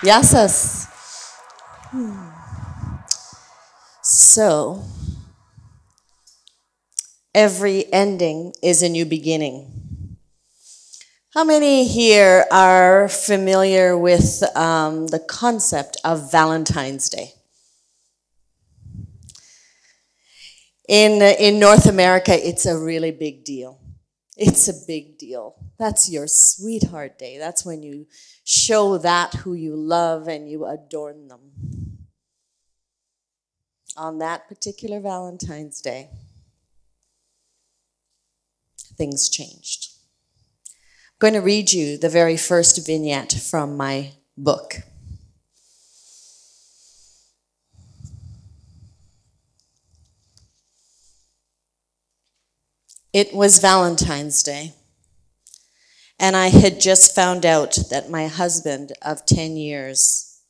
Yasas. So, every ending is a new beginning. How many here are familiar with the concept of Valentine's Day? In North America, it's a really big deal. It's a big deal. That's your sweetheart day. That's when you show that who you love and you adorn them. On that particular Valentine's Day, things changed. I'm going to read you the very first vignette from my book. It was Valentine's Day, and I had just found out that my husband of 10 years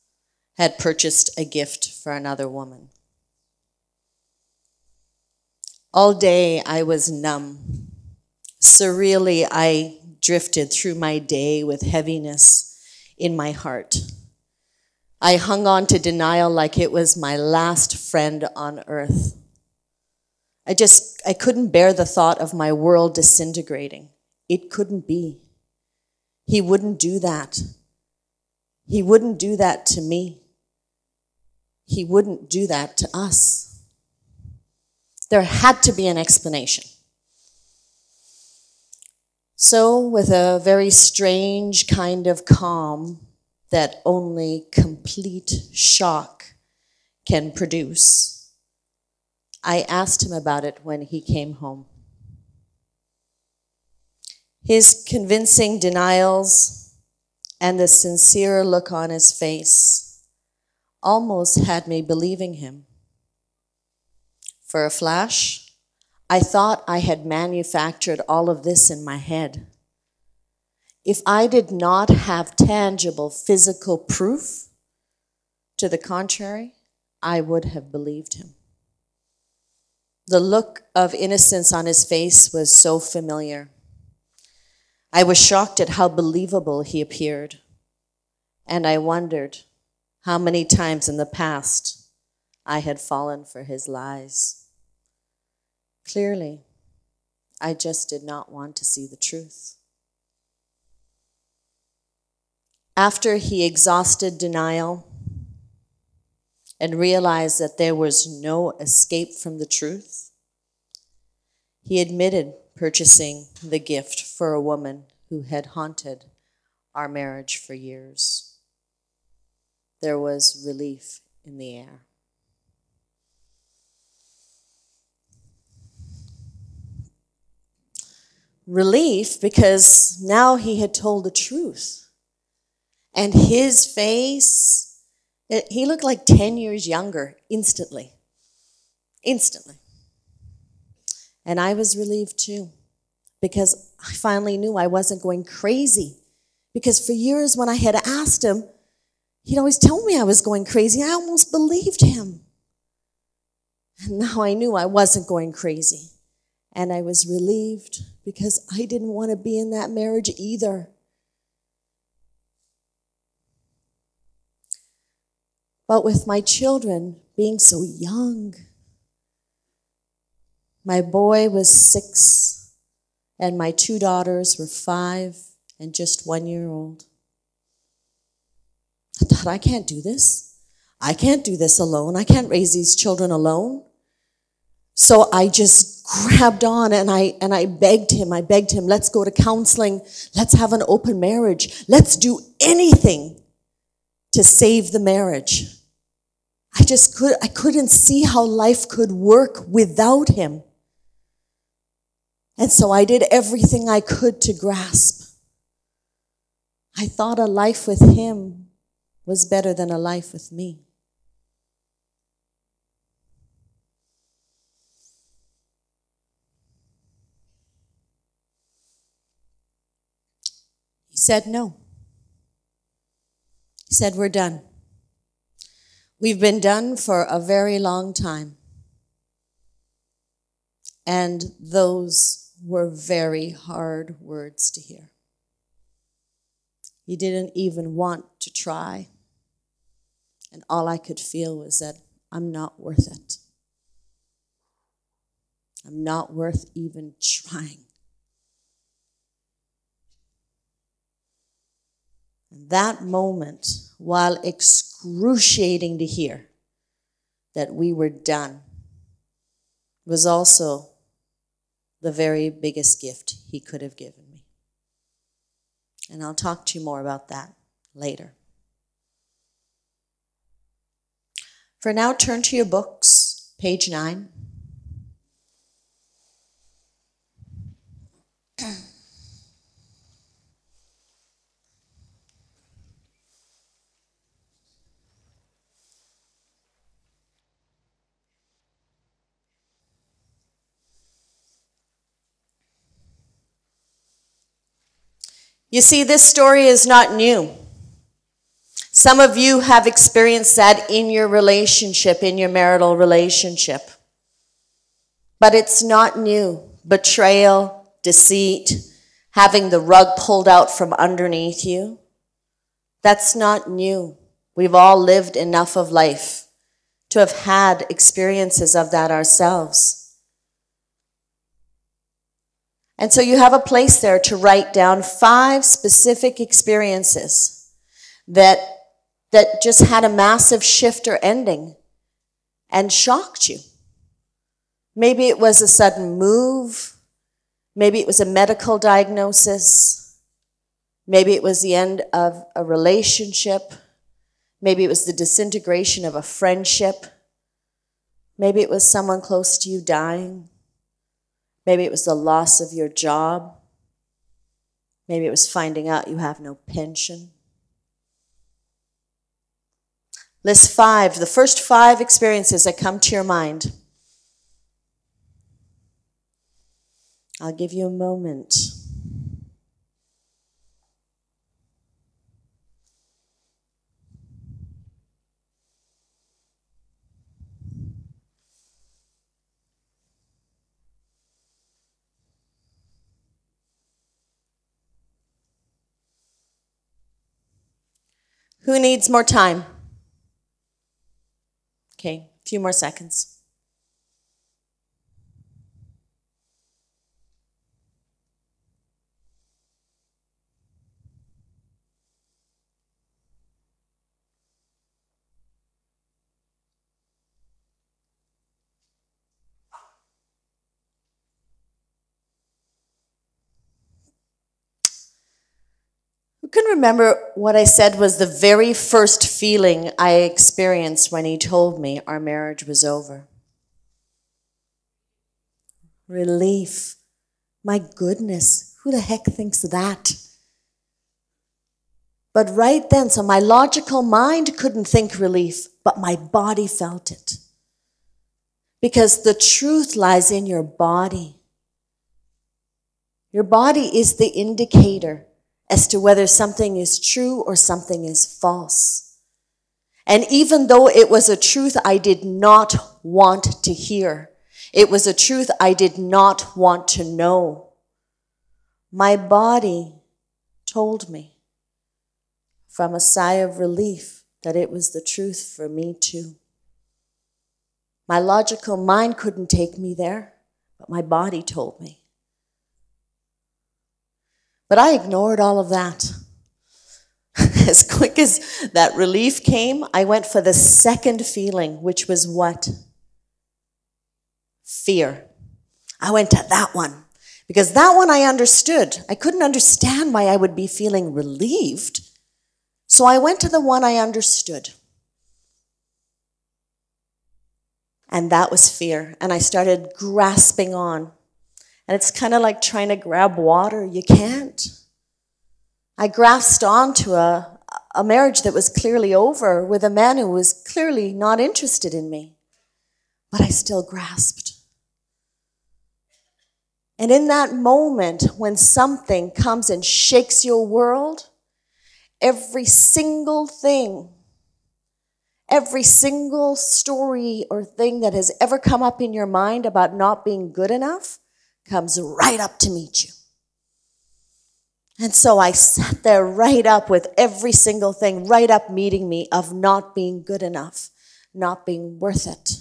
had purchased a gift for another woman. All day I was numb. Surreally, I drifted through my day with heaviness in my heart. I hung on to denial like it was my last friend on earth. I couldn't bear the thought of my world disintegrating. It couldn't be. He wouldn't do that. He wouldn't do that to me. He wouldn't do that to us. There had to be an explanation. So, with a very strange kind of calm that only complete shock can produce, I asked him about it when he came home. His convincing denials and the sincere look on his face almost had me believing him. For a flash, I thought I had manufactured all of this in my head. If I did not have tangible physical proof to the contrary, I would have believed him. The look of innocence on his face was so familiar. I was shocked at how believable he appeared, and I wondered how many times in the past I had fallen for his lies. Clearly, I just did not want to see the truth. After he exhausted denial and realized that there was no escape from the truth, he admitted purchasing the gift for a woman who had haunted our marriage for years. There was relief in the air. Relief because now he had told the truth. And his face, he looked like 10 years younger instantly. Instantly. And I was relieved too, because I finally knew I wasn't going crazy. Because for years when I had asked him, he'd always tell me I was going crazy. I almost believed him. And now I knew I wasn't going crazy. And I was relieved because I didn't want to be in that marriage either. But with my children being so young, my boy was 6 and my 2 daughters were 5 and just 1 year old. I thought, I can't do this. I can't do this alone. I can't raise these children alone. So I just grabbed on and I begged him, let's go to counseling. Let's have an open marriage. Let's do anything to save the marriage. I couldn't see how life could work without him. And so I did everything I could to grasp. I thought a life with him was better than a life with me. He said no. He said, we're done. We've been done for a very long time. And those were very hard words to hear. He didn't even want to try. And all I could feel was that I'm not worth it. I'm not worth even trying. And that moment, while excruciating to hear that we were done, was also the very biggest gift he could have given me. And I'll talk to you more about that later. For now, turn to your books, page 9. You see, this story is not new. Some of you have experienced that in your relationship, in your marital relationship. But it's not new. Betrayal, deceit, having the rug pulled out from underneath you. That's not new. We've all lived enough of life to have had experiences of that ourselves. And so you have a place there to write down 5 specific experiences that just had a massive shift or ending and shocked you. Maybe it was a sudden move. Maybe it was a medical diagnosis. Maybe it was the end of a relationship. Maybe it was the disintegration of a friendship. Maybe it was someone close to you dying. Maybe it was the loss of your job. Maybe it was finding out you have no pension. List 5, the first 5 experiences that come to your mind. I'll give you a moment. Who needs more time? Okay, a few more seconds. Who can remember what I said was the very first feeling I experienced when he told me our marriage was over? Relief. My goodness, who the heck thinks that? But right then, so my logical mind couldn't think relief, but my body felt it. Because the truth lies in your body. Your body is the indicator as to whether something is true or something is false. And even though it was a truth I did not want to hear, it was a truth I did not want to know, my body told me from a sigh of relief that it was the truth for me too. My logical mind couldn't take me there, but my body told me. But I ignored all of that. As quick as that relief came, I went for the second feeling, which was what? Fear. I went to that one. Because that one I understood. I couldn't understand why I would be feeling relieved. So I went to the one I understood. And that was fear. And I started grasping on. And it's kind of like trying to grab water. You can't. I grasped onto a marriage that was clearly over with a man who was clearly not interested in me. But I still grasped. And in that moment, when something comes and shakes your world, every single thing, every single story or thing that has ever come up in your mind about not being good enough comes right up to meet you. And so I sat there right up with every single thing, right up meeting me of not being good enough, not being worth it.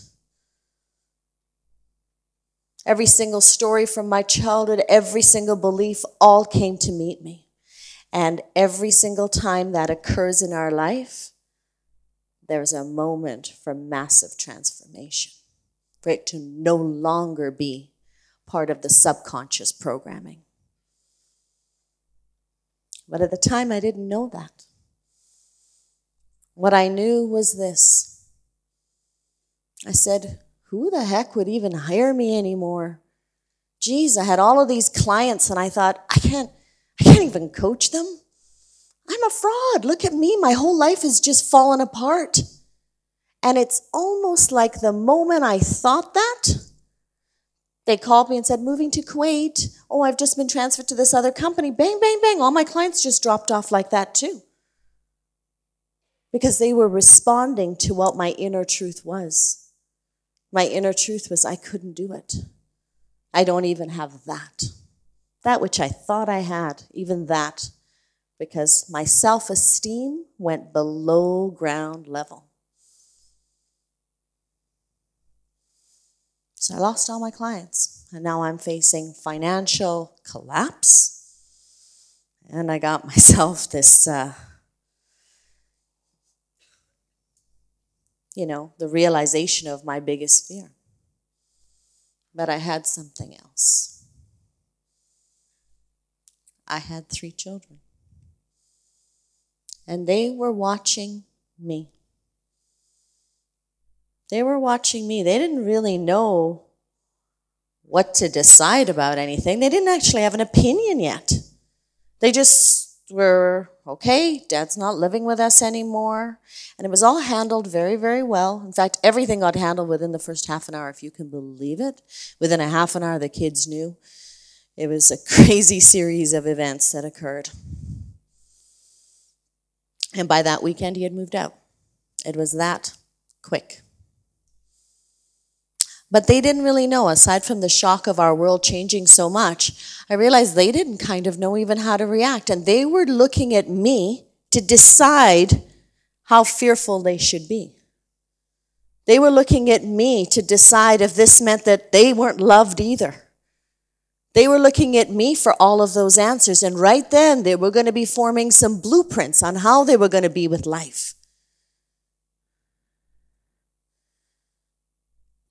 Every single story from my childhood, every single belief, all came to meet me. And every single time that occurs in our life, there's a moment for massive transformation, for it to no longer be part of the subconscious programming. But at the time, I didn't know that. What I knew was this. I said, who the heck would even hire me anymore? Geez, I had all of these clients and I thought, I can't even coach them. I'm a fraud. Look at me. My whole life has just fallen apart. And it's almost like the moment I thought that, they called me and said, moving to Kuwait. Oh, I've just been transferred to this other company. Bang, bang, bang. All my clients just dropped off like that too. Because they were responding to what my inner truth was. My inner truth was I couldn't do it. I don't even have that. That which I thought I had, even that. Because my self-esteem went below ground level. So I lost all my clients, and now I'm facing financial collapse. And I got myself this, the realization of my biggest fear. But I had something else. I had 3 children. And they were watching me. They were watching me. They didn't really know what to decide about anything. They didn't actually have an opinion yet. They just were, okay, Dad's not living with us anymore. And it was all handled very, very well. In fact, everything got handled within the first half an hour, if you can believe it. Within a half an hour, the kids knew. It was a crazy series of events that occurred. And by that weekend, he had moved out. It was that quick. But they didn't really know. Aside from the shock of our world changing so much, I realized they didn't kind of know even how to react. And they were looking at me to decide how fearful they should be. They were looking at me to decide if this meant that they weren't loved either. They were looking at me for all of those answers. And right then, they were going to be forming some blueprints on how they were going to be with life.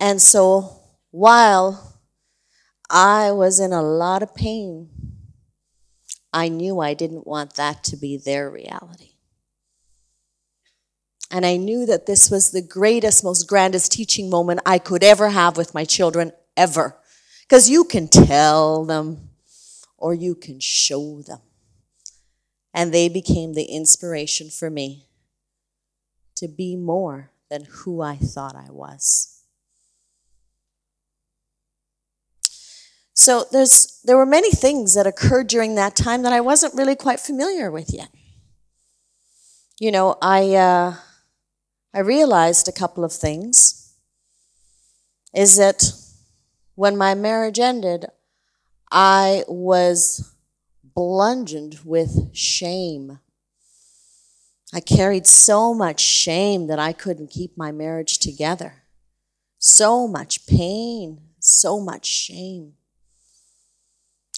And so, while I was in a lot of pain, I knew I didn't want that to be their reality. And I knew that this was the greatest, most grandest teaching moment I could ever have with my children, ever. Because you can tell them or you can show them. And they became the inspiration for me to be more than who I thought I was. So there were many things that occurred during that time that I wasn't really quite familiar with yet. I realized a couple of things. Is that when my marriage ended, I was bludgeoned with shame. I carried so much shame that I couldn't keep my marriage together. So much pain, so much shame.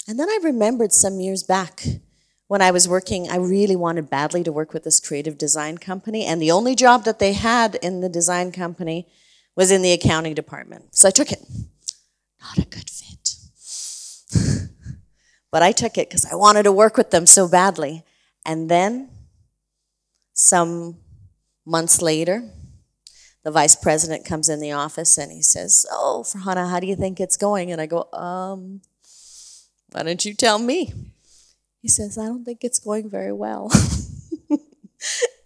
And then I remembered some years back when I was working, I really wanted badly to work with this creative design company, and the only job that they had in the design company was in the accounting department. So I took it. Not a good fit. But I took it because I wanted to work with them so badly. And then, some months later, the vice president comes in the office and he says, "Oh, Farhana, how do you think it's going?" And I go, why don't you tell me? He says, "I don't think it's going very well."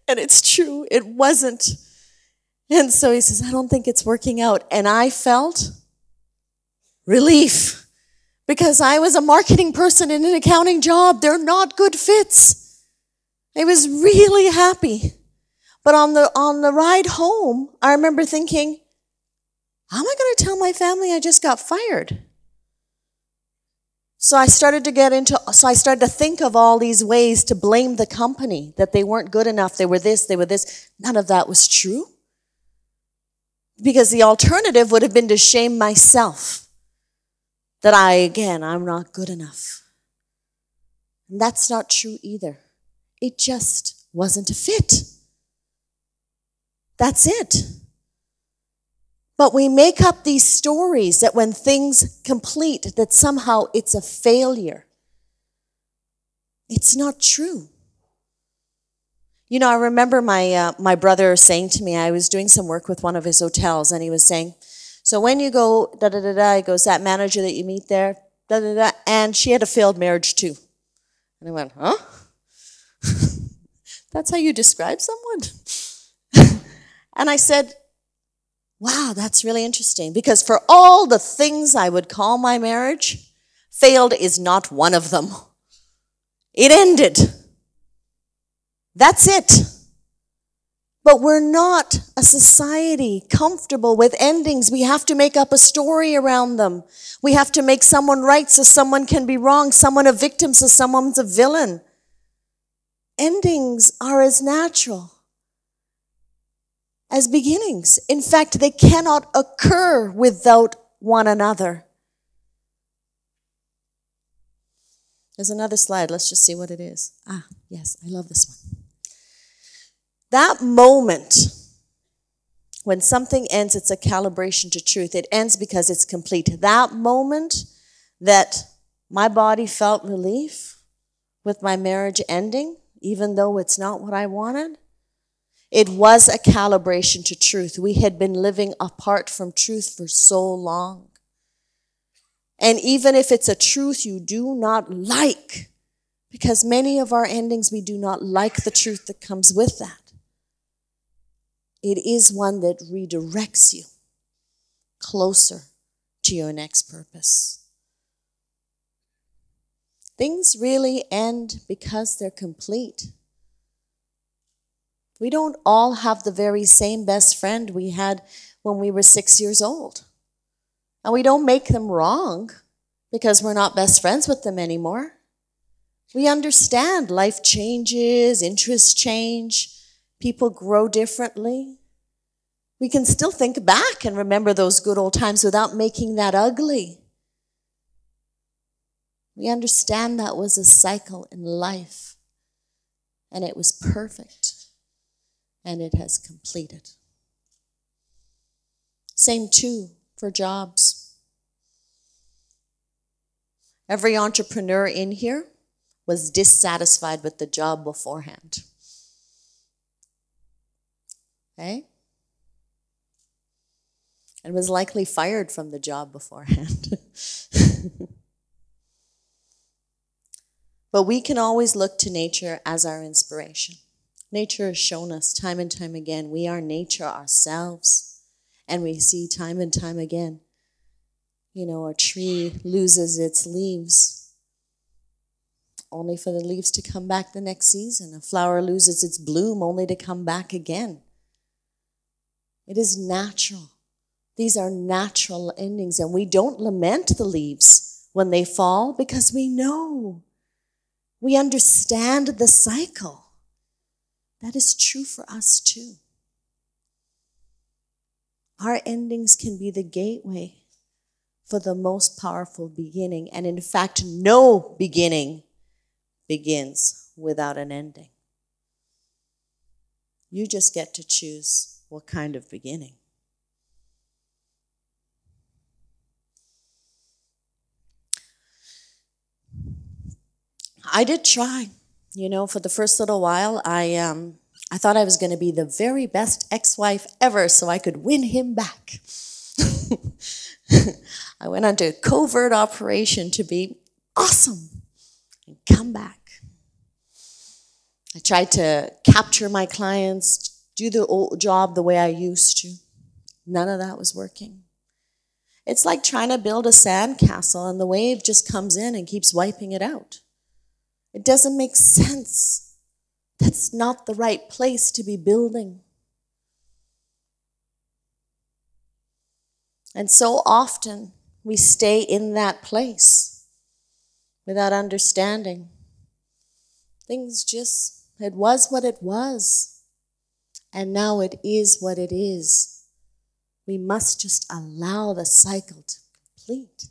And it's true, it wasn't. And so he says, "I don't think it's working out." And I felt relief because I was a marketing person in an accounting job. They're not good fits. I was really happy. But on the ride home, I remember thinking, how am I going to tell my family I just got fired? So I started to think of all these ways to blame the company, that they weren't good enough, they were this. None of that was true. Because the alternative would have been to shame myself, that I'm not good enough. And that's not true either. It just wasn't a fit. That's it. But we make up these stories that when things complete, that somehow it's a failure. It's not true. You know, I remember my brother saying to me, I was doing some work with one of his hotels, and he was saying, so when you go, he goes, that manager that you meet there, and she had a failed marriage too. And I went, huh? That's how you describe someone? And I said, wow, that's really interesting, because for all the things I would call my marriage, failed is not one of them. It ended. That's it. But we're not a society comfortable with endings. We have to make up a story around them. We have to make someone right so someone can be wrong, someone a victim so someone's a villain. Endings are as natural as beginnings. In fact, they cannot occur without one another. There's another slide. Let's just see what it is. Ah, yes, I love this one. That moment when something ends, it's a calibration to truth. It ends because it's complete. That moment that my body felt relief with my marriage ending, even though it's not what I wanted, it was a calibration to truth. We had been living apart from truth for so long. And even if it's a truth you do not like, because many of our endings, we do not like the truth that comes with that, it is one that redirects you closer to your next purpose. Things really end because they're complete. We don't all have the very same best friend we had when we were 6 years old. And we don't make them wrong because we're not best friends with them anymore. We understand life changes, interests change, people grow differently. We can still think back and remember those good old times without making that ugly. We understand that was a cycle in life, and it was perfect, and it has completed. Same too for jobs. Every entrepreneur in here was dissatisfied with the job beforehand. Okay? And was likely fired from the job beforehand. But we can always look to nature as our inspiration. Nature has shown us time and time again, we are nature ourselves. And we see time and time again, you know, a tree loses its leaves only for the leaves to come back the next season. A flower loses its bloom only to come back again. It is natural. These are natural endings, and we don't lament the leaves when they fall because we know. We understand the cycle. That is true for us too. Our endings can be the gateway for the most powerful beginning. And in fact, no beginning begins without an ending. You just get to choose what kind of beginning. I did try, you know, for the first little while, I thought I was going to be the very best ex-wife ever so I could win him back. I went on to a covert operation to be awesome and come back. I tried to capture my clients, do the old job the way I used to. None of that was working. It's like trying to build a sandcastle and the wave just comes in and keeps wiping it out. It doesn't make sense. That's not the right place to be building. And so often we stay in that place. without understanding. It was what it was. And now it is what it is. We must just allow the cycle to complete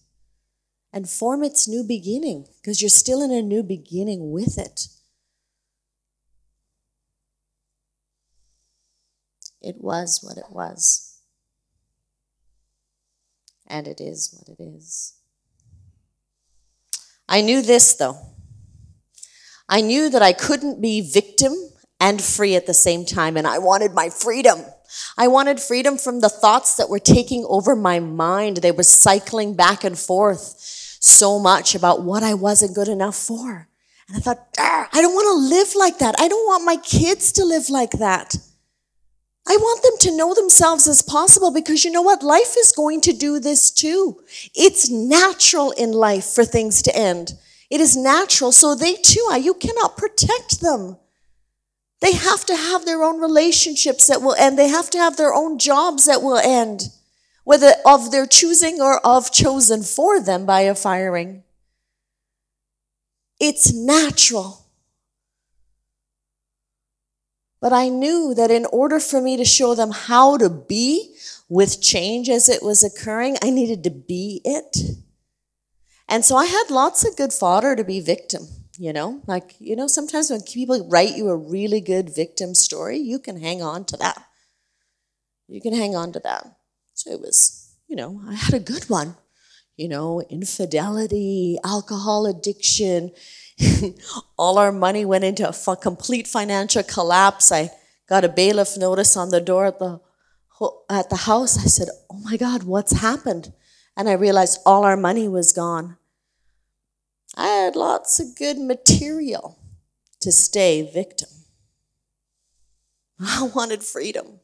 and form its new beginning, because you're still in a new beginning with it. It was what it was. And it is what it is. I knew this, though. I knew that I couldn't be victim and free at the same time, and I wanted my freedom. I wanted freedom from the thoughts that were taking over my mind. They were cycling back and forth so much about what I wasn't good enough for. And I thought, I don't want to live like that. I don't want my kids to live like that. I want them to know themselves as possible, because you know what? Life is going to do this too. It's natural in life for things to end. It is natural. So they too are. You cannot protect them. They have to have their own relationships that will end. They have to have their own jobs that will end, whether of their choosing or of chosen for them by a firing. It's natural. But I knew that in order for me to show them how to be with change as it was occurring, I needed to be it. And so I had lots of good fodder to be victim, sometimes when people write you a really good victim story, you can hang on to that. You can hang on to that. So it was, I had a good one. Infidelity, alcohol addiction, all our money went into a complete financial collapse. I got a bailiff notice on the door at the house. I said, oh my God, what's happened? And I realized all our money was gone. I had lots of good material to stay victim. I wanted freedom.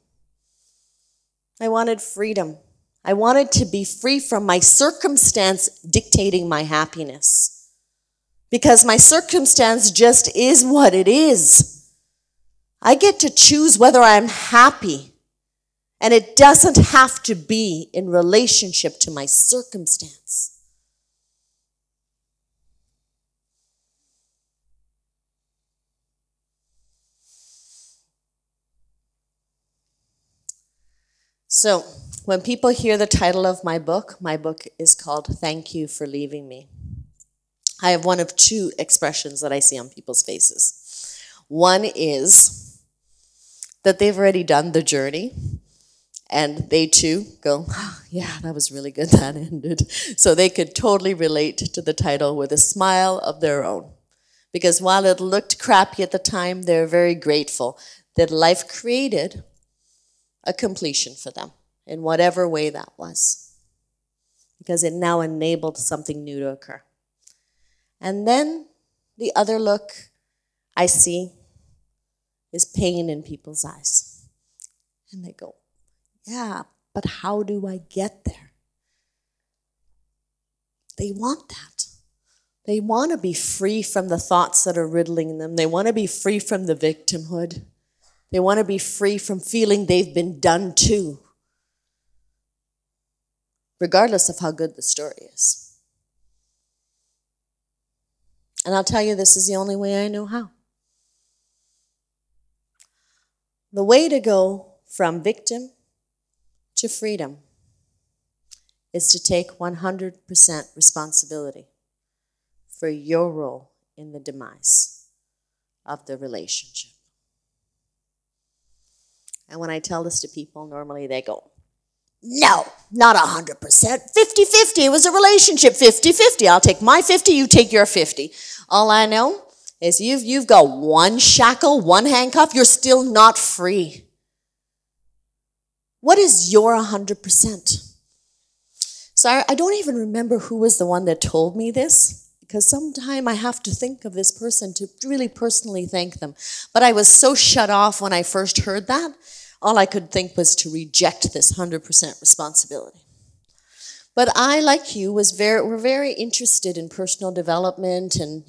I wanted freedom. I wanted to be free from my circumstance dictating my happiness. Because my circumstance just is what it is. I get to choose whether I'm happy. And it doesn't have to be in relationship to my circumstance. So, when people hear the title of my book is called Thank You for Leaving Me. I have one of two expressions that I see on people's faces. One is that they've already done the journey, and they too go, yeah, that was really good, that ended. So they could totally relate to the title with a smile of their own. Because while it looked crappy at the time, they're very grateful that life created a completion for them in whatever way that was, because it now enabled something new to occur. And then the other look I see is pain in people's eyes. And they go, yeah, but how do I get there? They want that. They want to be free from the thoughts that are riddling them. They want to be free from the victimhood. They want to be free from feeling they've been done to, regardless of how good the story is. And I'll tell you, this is the only way I know how. The way to go from victim to freedom is to take 100% responsibility for your role in the demise of the relationship. And when I tell this to people, normally they go, no, not 100%, 50-50. It was a relationship, 50-50. I'll take my 50, you take your 50. All I know is you've got one shackle, one handcuff, you're still not free. What is your 100%? So I don't even remember who was the one that told me this, because sometime I have to think of this person to really personally thank them. But I was so shut off when I first heard that, all I could think was to reject this 100% responsibility. But I, like you, were very interested in personal development and,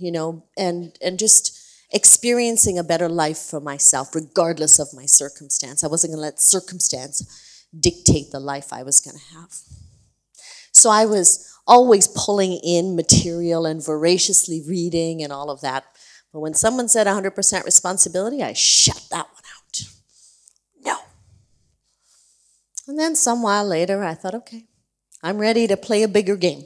and just experiencing a better life for myself, regardless of my circumstance. I wasn't going to let circumstance dictate the life I was going to have. So I was always pulling in material and voraciously reading and all of that. But when someone said 100% responsibility, I shut that one out. No. And then some while later, I thought, okay, I'm ready to play a bigger game.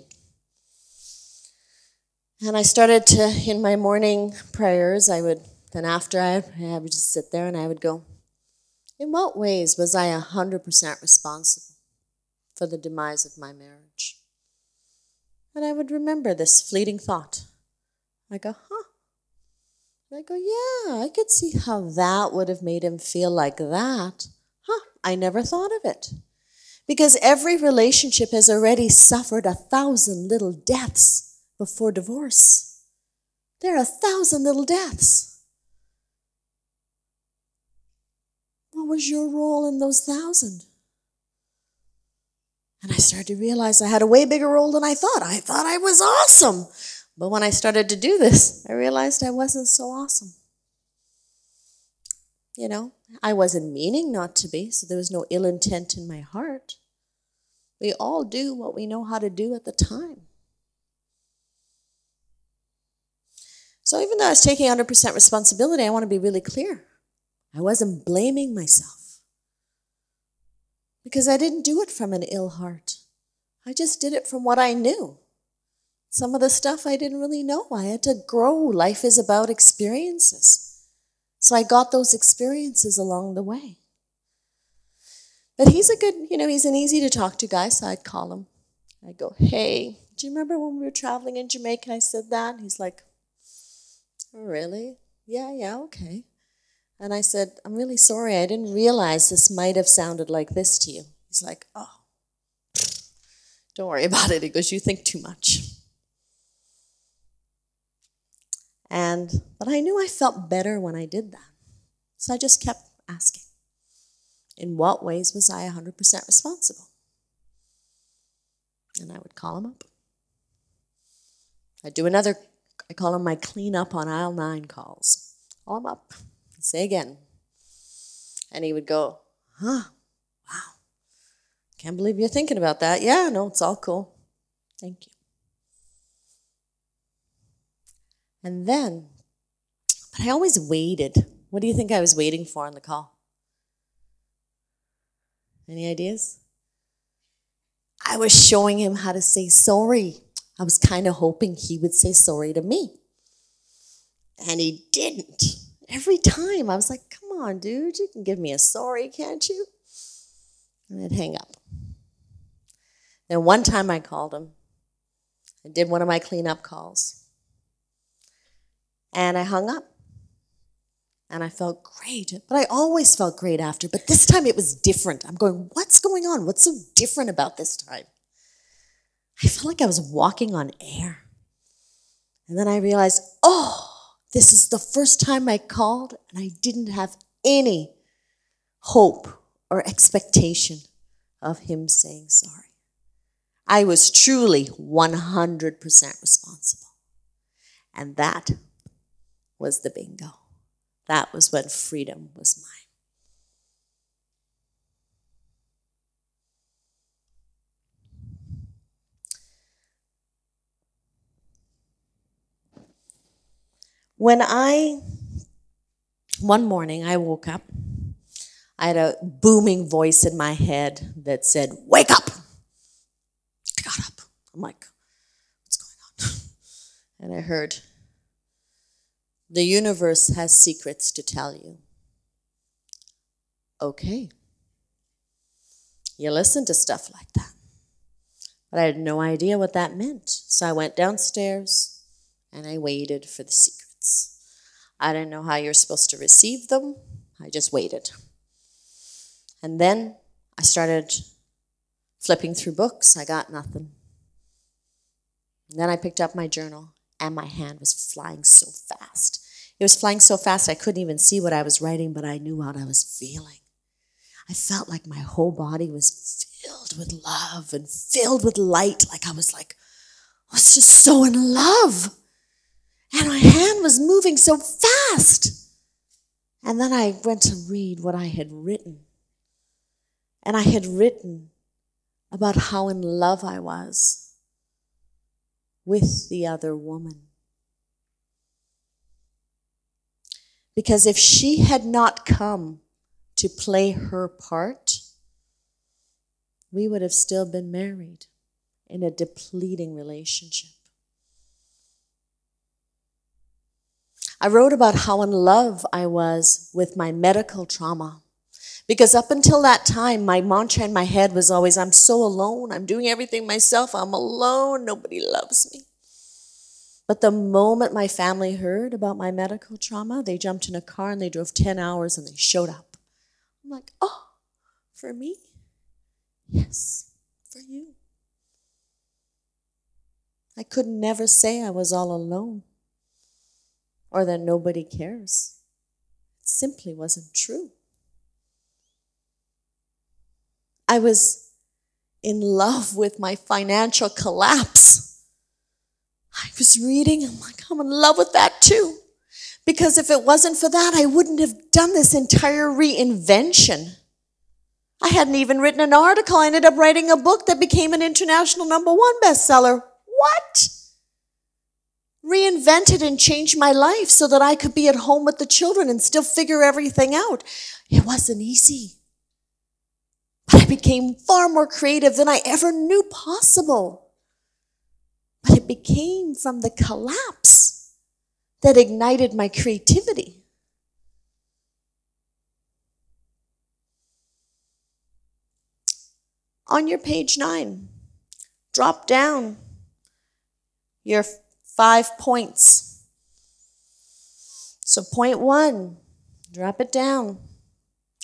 And I started to, in my morning prayers, then after I would just sit there and I would go, in what ways was I 100% responsible for the demise of my marriage? And I would remember this fleeting thought. I go, huh? And I go, yeah, I could see how that would have made him feel like that. Huh, I never thought of it. Because every relationship has already suffered 1,000 little deaths before divorce. There are 1,000 little deaths. What was your role in those 1,000? And I started to realize I had a way bigger role than I thought. I thought I was awesome. But when I started to do this, I realized I wasn't so awesome. You know, I wasn't meaning not to be, so there was no ill intent in my heart. We all do what we know how to do at the time. So even though I was taking 100% responsibility, I want to be really clear. I wasn't blaming myself. Because I didn't do it from an ill heart. I just did it from what I knew. Some of the stuff I didn't really know. I had to grow. Life is about experiences. So I got those experiences along the way. But he's he's an easy to talk to guy, so I'd call him. I'd go, hey, do you remember when we were traveling in Jamaica I said that? And he's like, oh, really? Yeah, okay. And I said, I'm really sorry. I didn't realize this might have sounded like this to you. He's like, oh, don't worry about it. He goes, you think too much. But I knew I felt better when I did that. So I just kept asking, in what ways was I 100% responsible? And I would call him up. I call them my clean up on aisle 9 calls. Call him up. Say again. And he would go, huh, wow. Can't believe you're thinking about that. Yeah, no, it's all cool. Thank you. And then, but I always waited. What do you think I was waiting for on the call? Any ideas? I was showing him how to say sorry. I was kind of hoping he would say sorry to me. And he didn't. Every time I was like, come on, dude, you can give me a sorry, can't you? And I'd hang up. Then one time I called him. I did one of my cleanup calls. And I hung up. And I felt great. But I always felt great after. But this time it was different. I'm going, what's going on? What's so different about this time? I felt like I was walking on air. And then I realized, oh, this is the first time I called and I didn't have any hope or expectation of him saying sorry. I was truly 100% responsible. And that was the bingo. That was when freedom was mine. One morning I woke up, I had a booming voice in my head that said, wake up! I got up. I'm like, what's going on? And I heard, the universe has secrets to tell you. Okay. You listen to stuff like that. But I had no idea what that meant. So I went downstairs and I waited for the secrets. I didn't know how you're supposed to receive them. I just waited. And then I started flipping through books. I got nothing. And then I picked up my journal and my hand was flying so fast. It was flying so fast I couldn't even see what I was writing, but I knew what I was feeling. I felt like my whole body was filled with love and filled with light. I was just so in love. And my hand was moving so fast. And then I went to read what I had written. And I had written, about how in love I was with the other woman. Because if she had not come to play her part, we would have still been married in a depleting relationship. I wrote about how in love I was with my medical trauma. Because up until that time, my mantra in my head was always, I'm so alone. I'm doing everything myself. I'm alone. Nobody loves me. But the moment my family heard about my medical trauma, they jumped in a car and they drove 10 hours and they showed up. I'm like, oh, for me? Yes, for you. I could never say I was all alone or that nobody cares. It simply wasn't true. I was in love with my financial collapse. I was reading, I'm like, I'm in love with that too. Because if it wasn't for that, I wouldn't have done this entire reinvention. I hadn't even written an article. I ended up writing a book that became an international #1 bestseller. What? Reinvented and changed my life so that I could be at home with the children and still figure everything out. It wasn't easy. But I became far more creative than I ever knew possible. But it became from the collapse that ignited my creativity. On your page 9, drop down your 5 points. So point 1, drop it down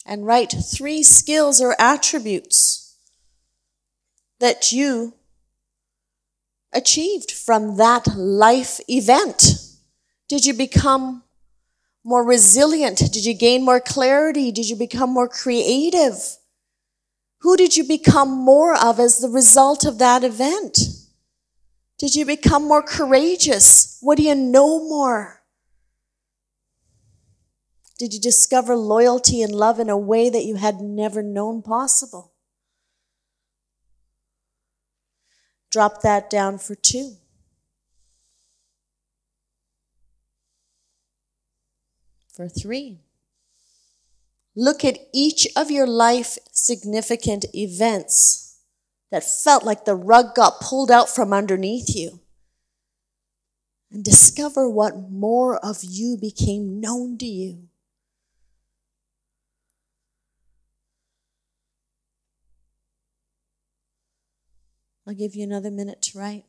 and write 3 skills or attributes that you achieved from that life event. Did you become more resilient? Did you gain more clarity? Did you become more creative? Who did you become more of as the result of that event? Did you become more courageous? What do you know more? Did you discover loyalty and love in a way that you had never known possible? Drop that down for 2. For 3. Look at each of your life significant events that felt like the rug got pulled out from underneath you. And discover what more of you became known to you. I'll give you another minute to write.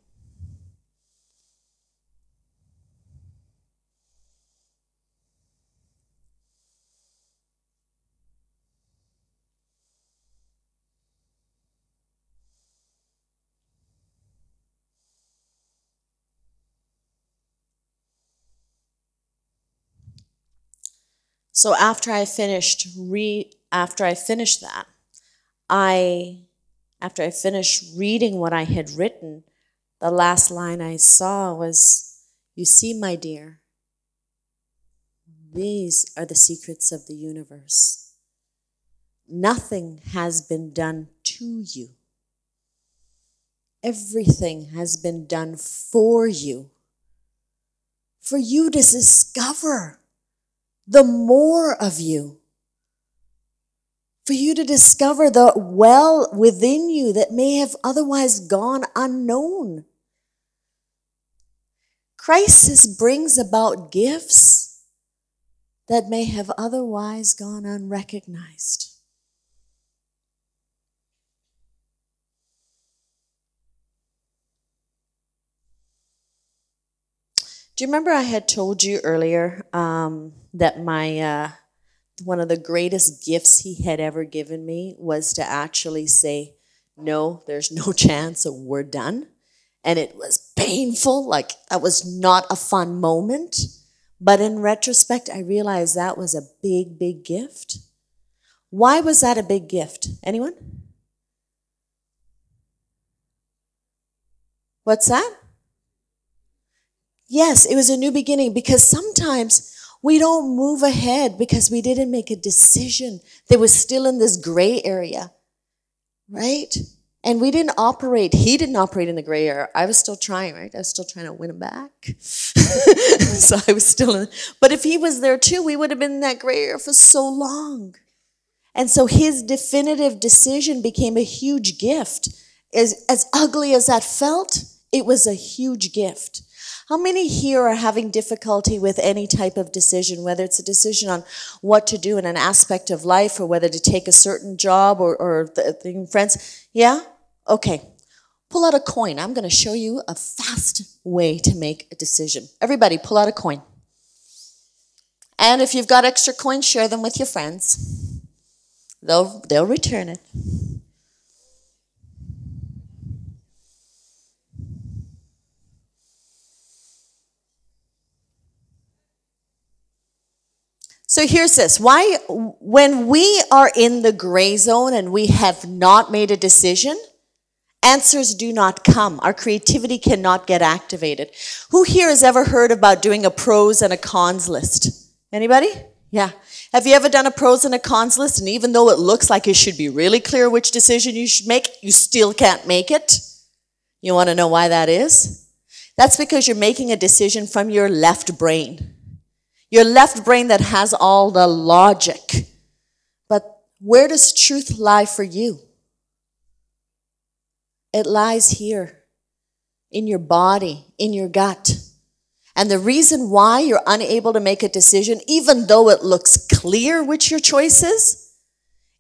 So after I finished reading what I had written, the last line I saw was, "You see, my dear, these are the secrets of the universe. Nothing has been done to you. Everything has been done for you to discover the more of you, for you to discover the well within you that may have otherwise gone unknown. Crisis brings about gifts that may have otherwise gone unrecognized." Do you remember I had told you earlier that one of the greatest gifts he had ever given me was to actually say, no, there's no chance, we're done. And it was painful, like that was not a fun moment. But in retrospect, I realized that was a big, big gift. Why was that a big gift? Anyone? What's that? Yes, it was a new beginning, because sometimes we don't move ahead because we didn't make a decision that was still in this gray area, right? And he didn't operate in the gray area. I was still trying, right? I was still trying to win him back. So I was still but if he was there too, we would have been in that gray area for so long. And so his definitive decision became a huge gift. As ugly as that felt, it was a huge gift. How many here are having difficulty with any type of decision, whether it's a decision on what to do in an aspect of life or whether to take a certain job or friends? Yeah? Okay. Pull out a coin. I'm going to show you a fast way to make a decision. Everybody, pull out a coin. And if you've got extra coins, share them with your friends. They'll return it. So here's this. Why, when we are in the gray zone and we have not made a decision, answers do not come. Our creativity cannot get activated. Who here has ever heard about doing a pros and a cons list? Anybody? Yeah. Have you ever done a pros and a cons list, and even though it looks like it should be really clear which decision you should make, you still can't make it? You want to know why that is? That's because you're making a decision from your left brain. Your left brain that has all the logic. But where does truth lie for you? It lies here, in your body, in your gut. And the reason why you're unable to make a decision, even though it looks clear which your choice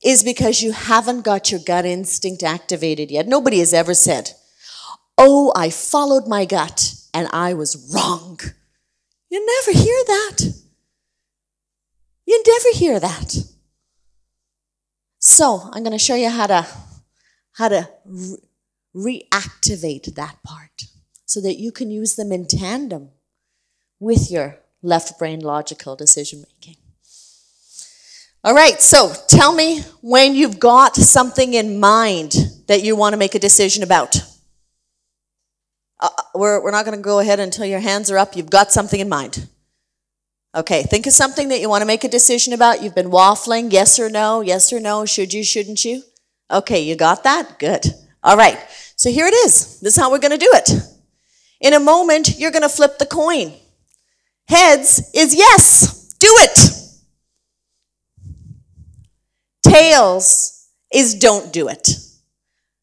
is because you haven't got your gut instinct activated yet. Nobody has ever said, oh, I followed my gut and I was wrong. You never hear that. You never hear that. So I'm going to show you how to reactivate that part so that you can use them in tandem with your left brain logical decision making. All right, so tell me when you've got something in mind that you want to make a decision about. We're not going to go ahead until your hands are up. You've got something in mind. Okay, think of something that you want to make a decision about. You've been waffling, yes or no, should you, shouldn't you? Okay, you got that? Good. All right, so here it is. This is how we're going to do it. In a moment, you're going to flip the coin. Heads is yes, do it. Tails is don't do it.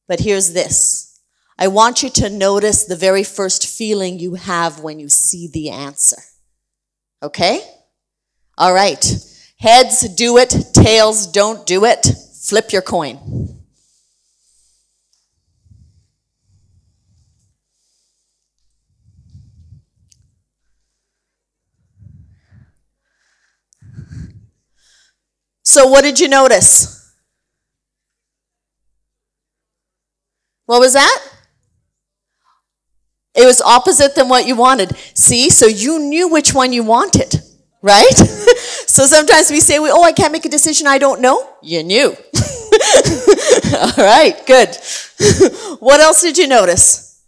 But here's this. I want you to notice the very first feeling you have when you see the answer. Okay? All right. Heads, do it. Tails, don't do it. Flip your coin. So what did you notice? What was that? It was opposite than what you wanted. See, so you knew which one you wanted, right? So sometimes we say, oh, I can't make a decision, I don't know. You knew. All right, good. What else did you notice?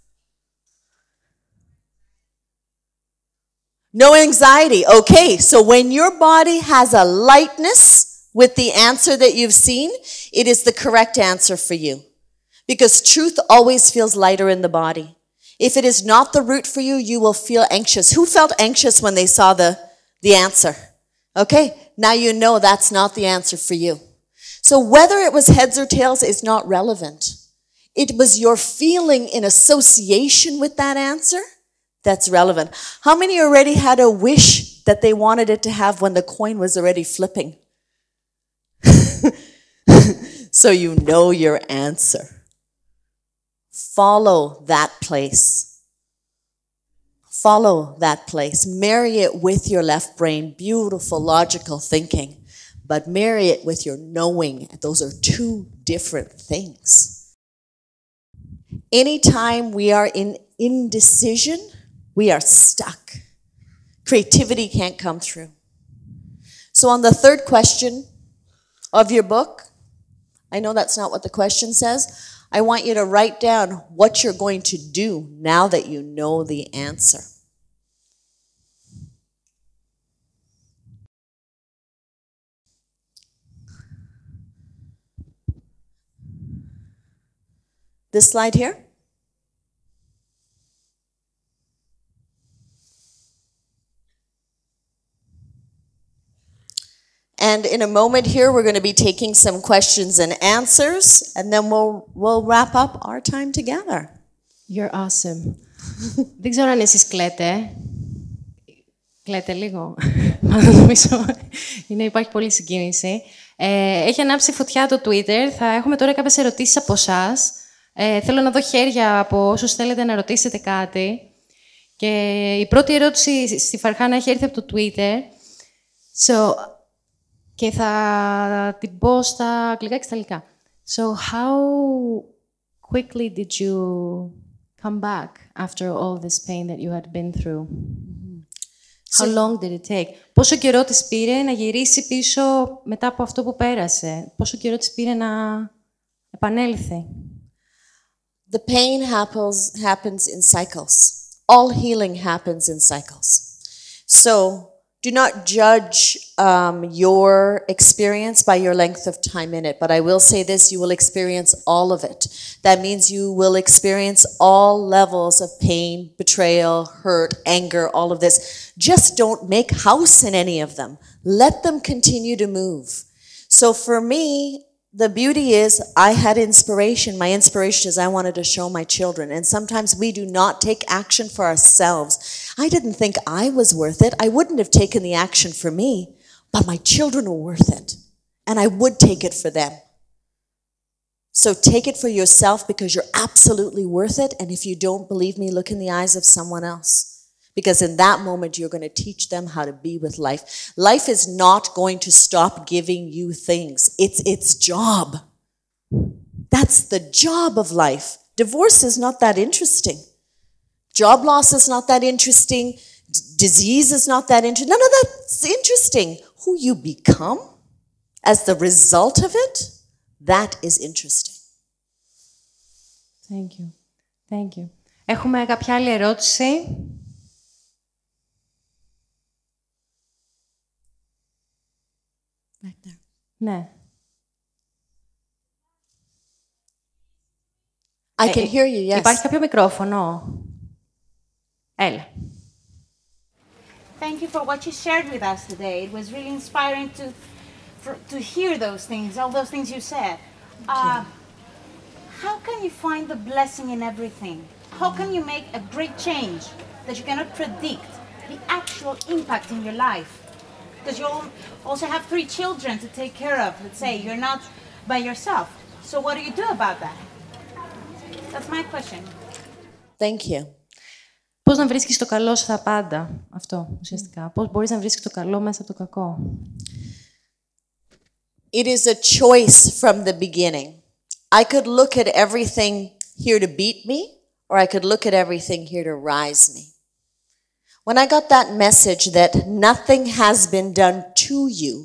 No anxiety. Okay, so when your body has a lightness with the answer that you've seen, it is the correct answer for you. Because truth always feels lighter in the body. If it is not the route for you, you will feel anxious. Who felt anxious when they saw the answer? Okay, now you know that's not the answer for you. So whether it was heads or tails is not relevant. It was your feeling in association with that answer that's relevant. How many already had a wish that they wanted it to have when the coin was already flipping? So you know your answer. Follow that place. Follow that place. Marry it with your left brain. Beautiful, logical thinking. But marry it with your knowing. Those are two different things. Anytime we are in indecision, we are stuck. Creativity can't come through. So on the third question of your book, I know that's not what the question says. I want you to write down what you're going to do now that you know the answer. This slide here. And in a moment here, we're going to be taking some questions and answers, and then we'll wrap up our time together. You're awesome. Δεν ξέρω αν εσείς κλαίτε. Κλαίτε λίγο. Νομίζω υπάρχει πολλή συγκίνηση. Έχει ανάψει φωτιά το Twitter. Θα έχουμε τώρα κάποιες ερωτήσεις από εσάς. Θέλω να δω χέρια από όσους θέλετε να ρωτήσετε κάτι. Και η πρώτη ερώτηση στη Φαρχάνα έχει έρθει από το Twitter. Και θα την πω στα αγγλικά και στα ελληνικά. So, how quickly did you come back after all this pain that you had been through? How long did it take? Πόσο καιρό της πήρε να γυρίσει πίσω μετά από αυτό που πέρασε? Πόσο καιρό της πήρε να επανέλθει? The pain happens in cycles. All healing happens in cycles. So, do not judge your experience by your length of time in it. But I will say this, you will experience all of it. That means you will experience all levels of pain, betrayal, hurt, anger, all of this. Just don't make house in any of them. Let them continue to move. So for me, the beauty is I had inspiration. My inspiration is I wanted to show my children. And sometimes we do not take action for ourselves. I didn't think I was worth it. I wouldn't have taken the action for me, but my children were worth it. And I would take it for them. So take it for yourself because you're absolutely worth it. And if you don't believe me, look in the eyes of someone else. Because in that moment, you're going to teach them how to be with life. Life is not going to stop giving you things. It's its job. That's the job of life. Divorce is not that interesting. Job loss is not that interesting. Disease is not that interesting. None of that's interesting. Who you become as the result of it, that is interesting. Thank you. Thank you. Έχουμε κάποια άλλη ερώτηση? Right there. Ναι. I can hear you, yes. Υπάρχει κάποιο μικρόφωνο? Έλα. Thank you for what you shared with us today. It was really inspiring to hear those things, all those things you said. How can you find the blessing in everything? How can you make a great change that you cannot predict the actual impact in your life? Because you also have 3 children to take care of. Let's say you're not by yourself. So what do you do about that? That's my question. Thank you. Πώς να βρίσκεις το καλό στα πάντα, αυτό ουσιαστικά. Πώς μπορείς να βρίσκεις το καλό μέσα από το κακό? It is a choice from the beginning. I could look at everything here to beat me, or I could look at everything here to rise me. When I got that message that nothing has been done to you,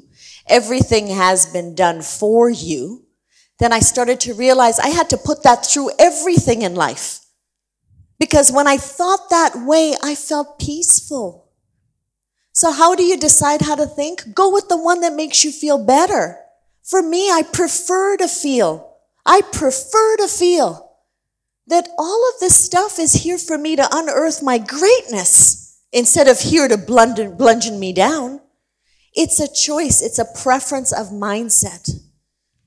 everything has been done for you, then I started to realize I had to put that through everything in life. Because when I thought that way, I felt peaceful. So how do you decide how to think? Go with the one that makes you feel better. For me, I prefer to feel that all of this stuff is here for me to unearth my greatness instead of here to bludgeon me down. It's a choice. It's a preference of mindset.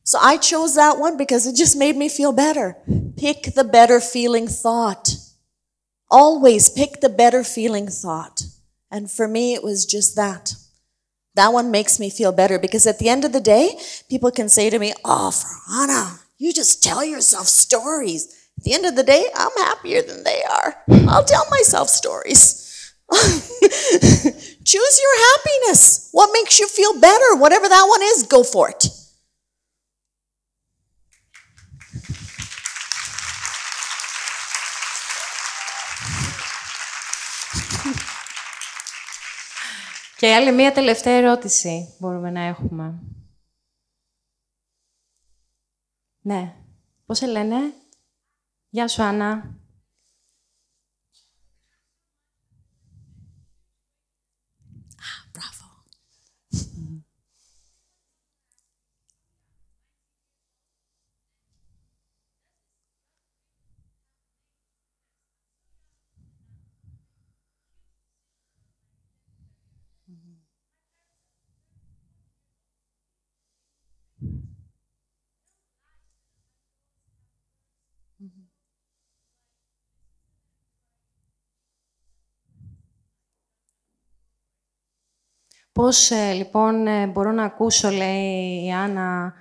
So I chose that one because it just made me feel better. Pick the better feeling thought. Always pick the better feeling thought. And for me, it was just that. That one makes me feel better because at the end of the day, people can say to me, "Oh, Farhana, you just tell yourself stories." At the end of the day, I'm happier than they are. I'll tell myself stories. Choose your happiness. What makes you feel better? Whatever that one is, go for it. Και άλλη μία τελευταία ερώτηση μπορούμε να έχουμε. Ναι. Πώς σε λένε? Γεια σου, Άννα. Μπράβο. Πώς λοιπόν μπορώ να ακούσω, λέει η Άννα,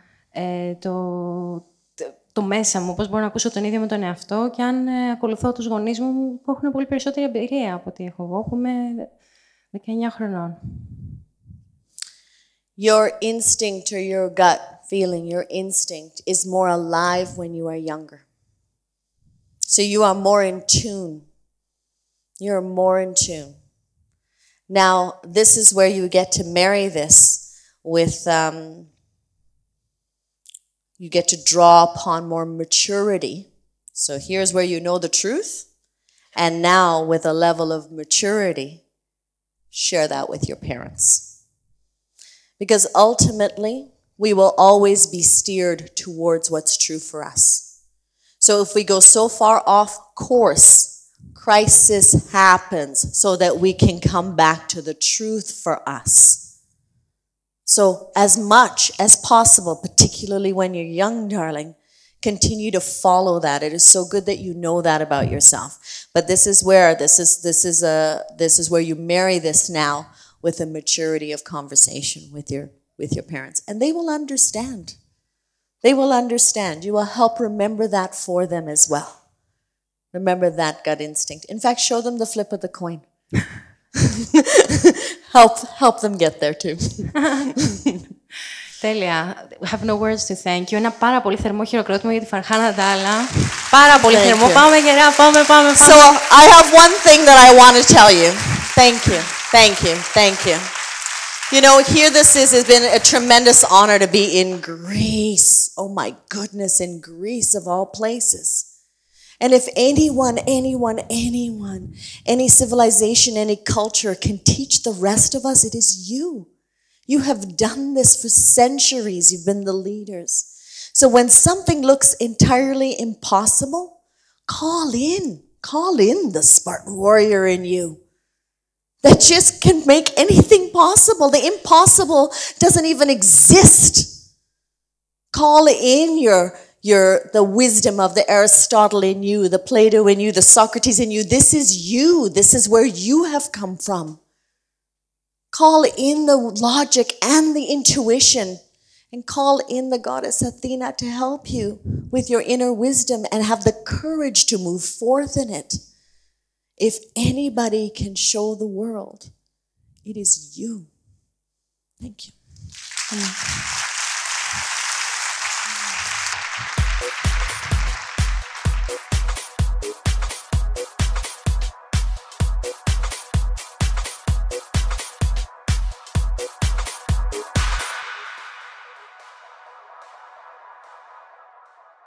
το μέσα μου, πώς μπορώ να ακούσω τον ίδιο με τον εαυτό και αν ακολουθώ τους γονείς μου που έχουν πολύ περισσότερη εμπειρία από ό,τι έχω εγώ, που είμαι 19 χρονών. Your instinct or your gut feeling, your instinct is more alive when you are younger. So you are more in tune. You're more in tune. Now, this is where you get to marry this with, you get to draw upon more maturity. So here's where you know the truth. And now, with a level of maturity, share that with your parents. Because ultimately, we will always be steered towards what's true for us. So if we go so far off course, crisis happens so that we can come back to the truth for us. So as much as possible, particularly when you're young, darling, continue to follow that. It is so good that you know that about yourself. But this is where you marry this now with a maturity of conversation with your parents. And they will understand. They will understand. You will help remember that for them as well. Remember that gut instinct. In fact, show them the flip of the coin. help them get there too. Τέλεια. We have no words to thank you. Ένα πάρα πολύ θερμό χειροκρότημα για τη Farhana Dhalla. Πάρα πολύ θερμό. Πάμε γερά, πάμε. So I have one thing that I want to tell you. Thank you. You know, here this has been a tremendous honor to be in Greece. Oh my goodness, in Greece of all places. And if anyone, any civilization, any culture can teach the rest of us, it is you. You have done this for centuries. You've been the leaders. So when something looks entirely impossible, call in the Spartan warrior in you that just can make anything possible. The impossible doesn't even exist. Call in the wisdom of the Aristotle in you, the Plato in you, the Socrates in you. This is you. This is where you have come from. Call in the logic and the intuition, and call in the goddess Athena to help you with your inner wisdom and have the courage to move forth in it. If anybody can show the world, it is you. Thank you.